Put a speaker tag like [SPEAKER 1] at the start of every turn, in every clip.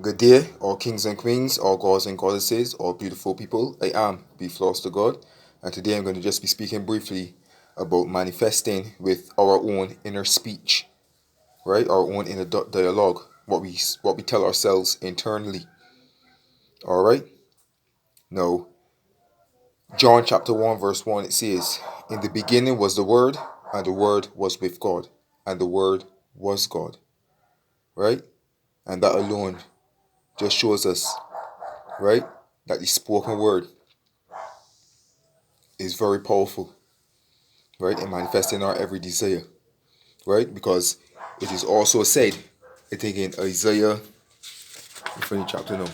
[SPEAKER 1] Good day, all kings and queens, all gods and goddesses, all beautiful people. I am Be Floss to God, and today I'm going to just be speaking briefly about manifesting with our own inner speech, right? Our own inner dialogue, what we tell ourselves internally. All right. Now, John chapter 1 verse 1 it says, "In the beginning was the Word, and the Word was with God, and the Word was God." Right, and that alone just shows us, right, that the spoken word is very powerful, right, in manifesting our every desire, right? Because it is also said, I think in Isaiah, different chapter now,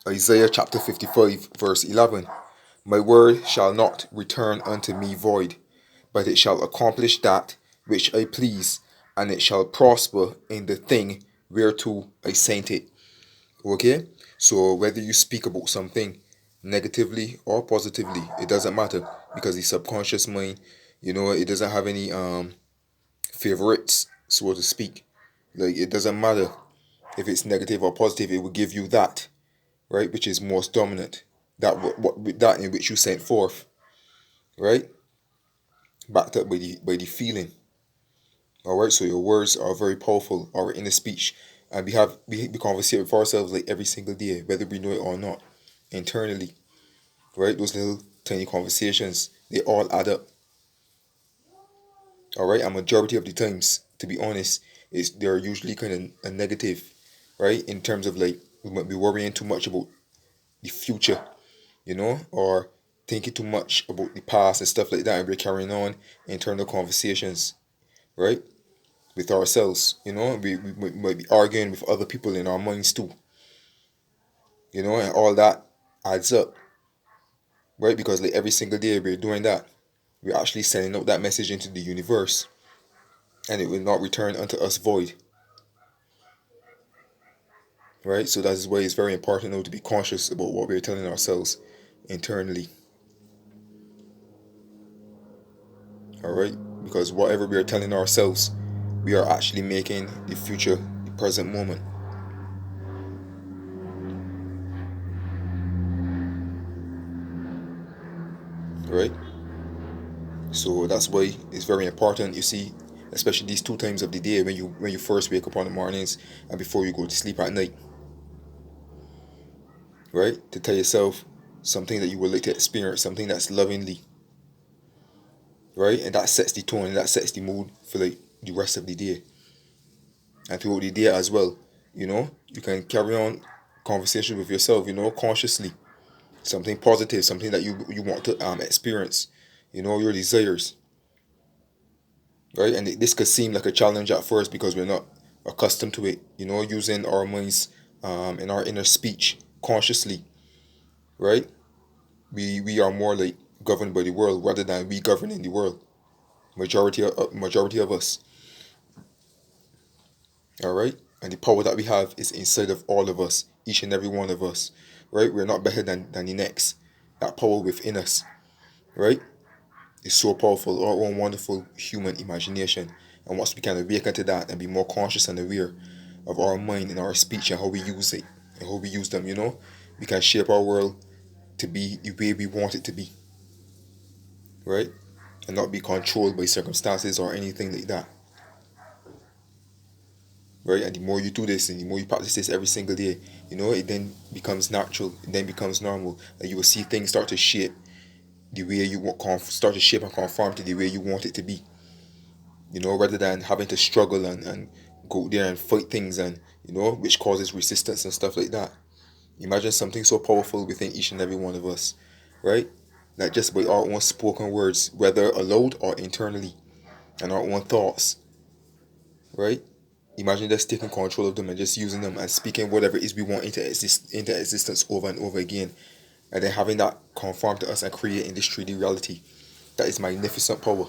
[SPEAKER 1] Isaiah chapter 55, verse 11, "My word shall not return unto me void, but it shall accomplish that which I please, and it shall prosper in the thing whereto I sent it." Okay? So whether you speak about something negatively or positively, it doesn't matter because the subconscious mind, it doesn't have any favorites, so to speak. Like it doesn't matter if it's negative or positive, it will give you that, right, which is most dominant. That that in which you sent forth, right? Backed up by the feeling. Alright, so your words are very powerful, our inner speech. And we conversate with ourselves like every single day, whether we know it or not, internally. Right? Those little tiny conversations, they all add up. Alright, and majority of the times, to be honest, they're usually kind of a negative, right? In terms of like we might be worrying too much about the future, or thinking too much about the past and stuff like that, and we're carrying on internal conversations, right? With ourselves, we might be arguing with other people in our minds too, and all that adds up, right? Because like every single day we're doing that, we're actually sending out that message into the universe, and it will not return unto us void, right? So that is why it's very important now to be conscious about what we're telling ourselves internally, all right? Because whatever we are telling ourselves, we are actually making the future the present moment, right? So that's why it's very important. You see, especially these two times of the day when you first wake up on the mornings and before you go to sleep at night, right? To tell yourself something that you would like to experience, something that's lovingly, right? And that sets the tone and that sets the mood for like the rest of the day and throughout the day as well. You can carry on conversation with yourself, consciously. Something positive, something that you want to experience, your desires, right? And this could seem like a challenge at first because we're not accustomed to it, using our minds and our inner speech consciously, right? We are more like governed by the world rather than we governing the world. Majority of us, all right? And the power that we have is inside of all of us, each and every one of us, right? We're not better than the next. That power within us, right, is so powerful. Our own wonderful human imagination. And once we can awaken to that and be more conscious and aware of our mind and our speech and how we use it and how we use them, we can shape our world to be the way we want it to be, right? And not be controlled by circumstances or anything like that, right? And the more you do this and the more you practice this every single day, it then becomes natural, it then becomes normal, and you will see things start to shape the way you want, start to shape and conform to the way you want it to be, rather than having to struggle and go there and fight things and, which causes resistance and stuff like that. Imagine something so powerful within each and every one of us, right? That just by our own spoken words, whether aloud or internally, and our own thoughts, right? Imagine just taking control of them and just using them and speaking whatever it is we want into existence over and over again, and then having that conform to us and creating this 3D reality. That is magnificent power,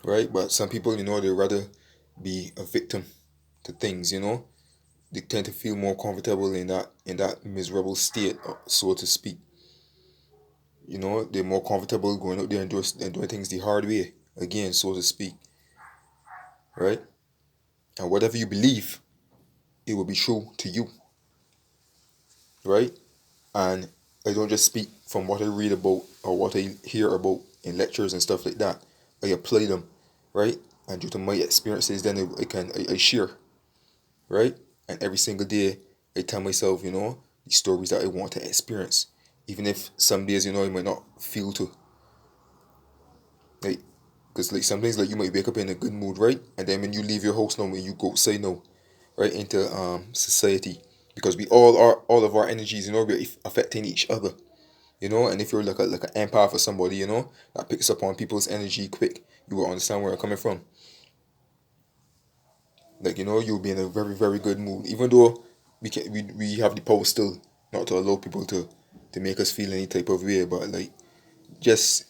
[SPEAKER 1] right? But some people, they rather be a victim to things, they tend to feel more comfortable in that miserable state, so to speak. They're more comfortable going out there and doing things the hard way, again, so to speak. right? And whatever you believe, it will be true to you, right? And I don't just speak from what I read about or what I hear about in lectures and stuff like that. I apply them, right? And due to my experiences, then I share, right? And every single day, I tell myself, the stories that I want to experience, even if some days, I might not feel to, like, because like sometimes like you might wake up in a good mood, right? And then when you leave your house now, when you go say no, right, into society, because we all of our energies, we're affecting each other, and if you're like an empath or somebody, that picks up on people's energy quick, you will understand where I'm coming from. Like, you'll be in a very, very good mood. Even though we have the power still not to allow people to make us feel any type of way, but like just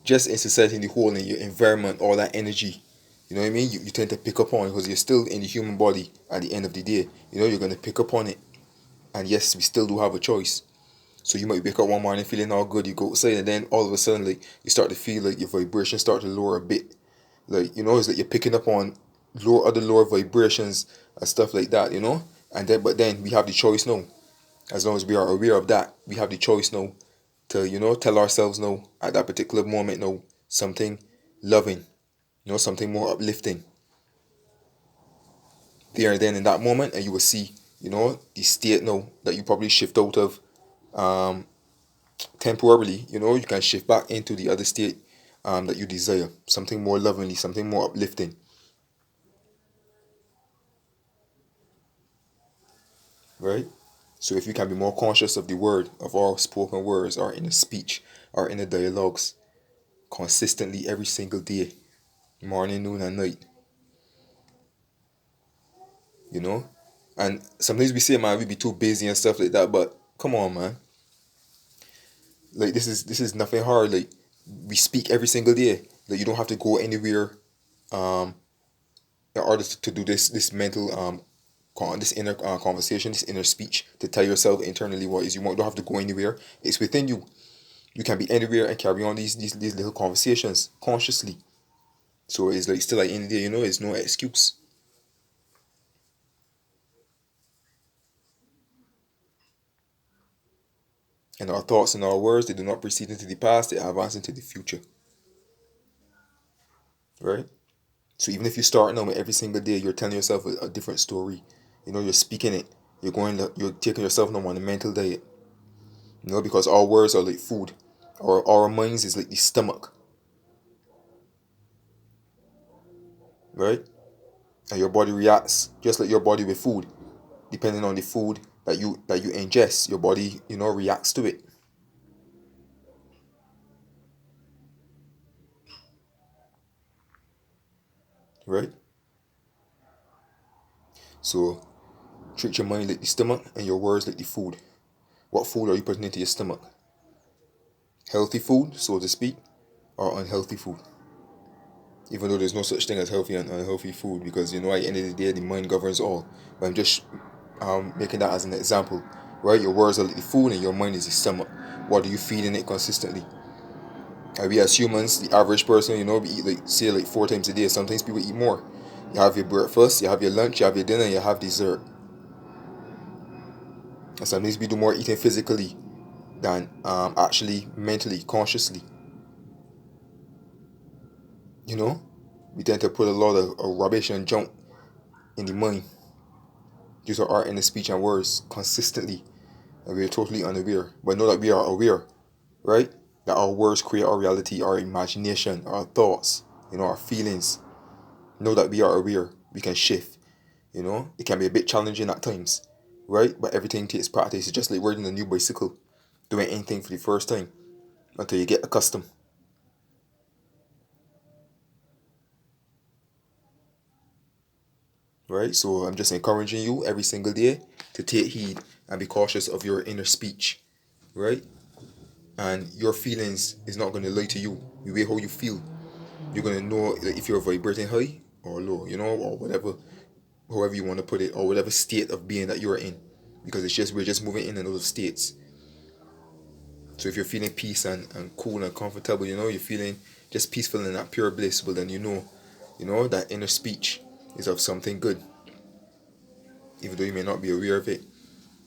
[SPEAKER 1] just in society in the whole, in your environment, all that energy, you know what I mean? You tend to pick up on it because you're still in the human body at the end of the day. You're gonna pick up on it. And yes, we still do have a choice. So you might wake up one morning feeling all good, you go outside, and then all of a sudden, like, you start to feel like your vibration start to lower a bit. Like, it's like you're picking up on other lower vibrations and stuff like that, And then, but then we have the choice now. As long as we are aware of that, we have the choice now to, tell ourselves no at that particular moment, no, something loving, something more uplifting. There and then in that moment, and you will see, the state now that you probably shift out of um temporarily, you can shift back into the other state that you desire, something more lovingly, something more uplifting, right? So if you can be more conscious of the word, of our spoken words, our inner speech, our inner dialogues, consistently every single day, morning, noon, and night, you know? And sometimes we say, man, we be too busy and stuff like that, but come on, man. Like, this is nothing hard. Like, we speak every single day. Like, you don't have to go anywhere um in order to do this mental this inner conversation, this inner speech, to tell yourself internally what is you want. You don't have to go anywhere. It's within you. You can be anywhere and carry on these little conversations consciously. So it's like still like in there, it's no excuse. And our thoughts and our words, they do not proceed into the past, they advance into the future. Right? So even if you start now with every single day, you're telling yourself a different story. You're speaking it. You're taking yourself now on a mental diet. Because our words are like food. Our minds is like the stomach, right? And your body reacts just like your body with food. Depending on the food that you ingest, your body, reacts to it. Right? So treat your mind like the stomach and your words like the food. What food are you putting into your stomach? Healthy food, so to speak, or unhealthy food? Even though there's no such thing as healthy and unhealthy food, because at the end of the day, the mind governs all. But I'm just making that as an example, right? Your words are like the food, and your mind is the stomach. What do you feed in it consistently? And we as humans, the average person, we eat like say like 4 times a day. Sometimes people eat more. You have your breakfast, you have your lunch, you have your dinner, you have dessert. And sometimes we do more eating physically than actually mentally, consciously. You know, we tend to put a lot of rubbish and junk in the mind due to our inner speech and words consistently, and we are totally unaware. But know that we are aware, right? That our words create our reality, our imagination, our thoughts, our feelings. Know that we are aware. We can shift. It can be a bit challenging at times, right? But everything takes practice. It's just like riding a new bicycle, doing anything for the first time until you get accustomed, right? So I'm just encouraging you every single day to take heed and be cautious of your inner speech, right? And your feelings is not going to lie to you. The way how you feel, you're going to know like, if you're vibrating high or low, or whatever, however you want to put it, or whatever state of being that you're in, because we're just moving in and out of states. So if you're feeling peace and cool and comfortable, you're feeling just peaceful and at pure bliss, well then You know, that inner speech is of something good, even though you may not be aware of it.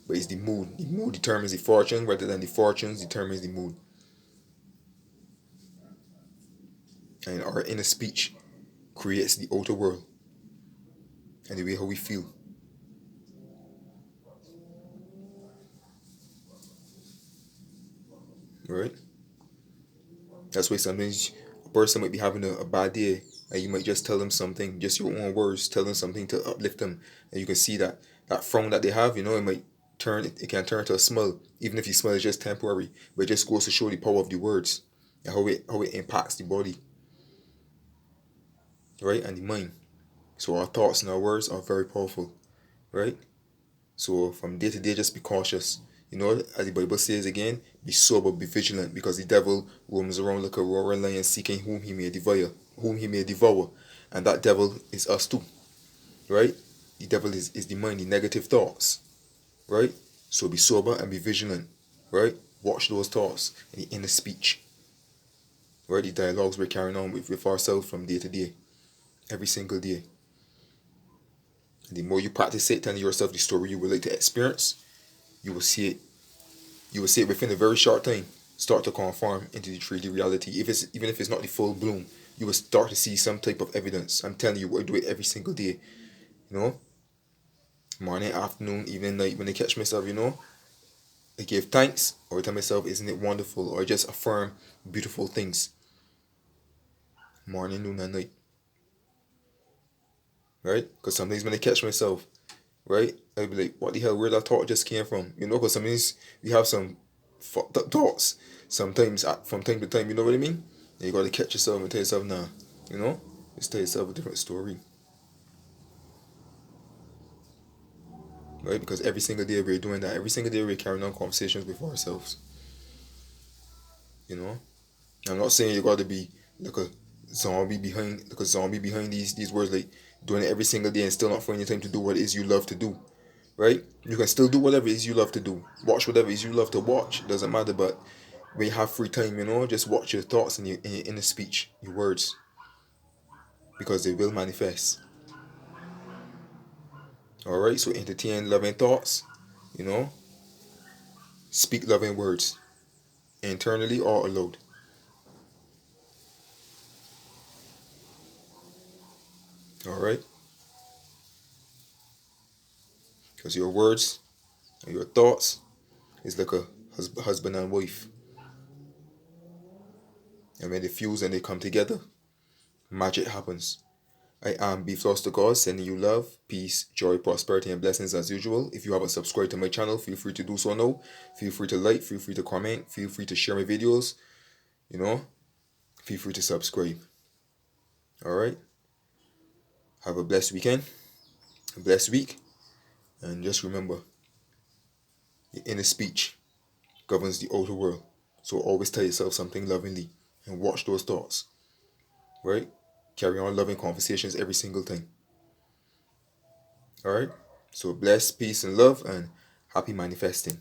[SPEAKER 1] But it's the mood. The mood determines the fortune, rather than the fortunes determines the mood. And our inner speech creates the outer world and the way how we feel. Right? That's why sometimes a person might be having a bad day, and you might just tell them something, just your own words, tell them something to uplift them, and you can see that that frown that they have, it might it can turn to a smile, even if the smile is just temporary, but it just goes to show the power of the words and how it impacts the body, right, and the mind. So our thoughts and our words are very powerful, right? So from day to day, just be cautious. As the Bible says again, be sober, be vigilant, because the devil roams around like a roaring lion, seeking whom he may devour, and that devil is us too, right? The devil is the mind, the negative thoughts, right? So be sober and be vigilant, right? Watch those thoughts and the inner speech, right? The dialogues we're carrying on with ourselves from day to day, every single day. And the more you practice it, telling yourself the story you would like to experience, you will see it. You will see it within a very short time start to conform into the 3D reality. Even if it's not the full bloom, you will start to see some type of evidence. I'm telling you, I do it every single day. You know, morning, afternoon, evening, night. When I catch myself, I give thanks, or I tell myself, "Isn't it wonderful?" Or I just affirm beautiful things. Morning, noon, and night. Right? Because sometimes when I catch myself, right, I'll be like, "What the hell? Where that thought just came from?" Because sometimes we have some fucked up thoughts. Sometimes from time to time, you know what I mean? And you gotta catch yourself and tell yourself, nah, you know, just tell yourself a different story, right? Because every single day we're doing that. Every single day we're carrying on conversations with ourselves. You know, I'm not saying you gotta be like a zombie behind these words, like doing it every single day and still not finding time to do what it is you love to do. Right? You can still do whatever it is you love to do. Watch whatever it is you love to watch. Doesn't matter, but when you have free time, just watch your thoughts and your inner speech, your words, because they will manifest. All right. So entertain loving thoughts. You know, speak loving words internally or aloud. All right. Because your words and your thoughts is like a husband and wife, and when they fuse and they come together, magic happens. I am Beef Lost God, sending you love, peace, joy, prosperity, and blessings as usual. If you haven't subscribed to my channel, feel free to do so now. Feel free to like, feel free to comment, feel free to share my videos, you know, feel free to subscribe. Alright? Have a blessed weekend, a blessed week, and just remember, your inner speech governs the outer world. So always tell yourself something lovingly and watch those thoughts. Right? Carry on loving conversations every single time. Alright? So bless, peace, and love, and happy manifesting.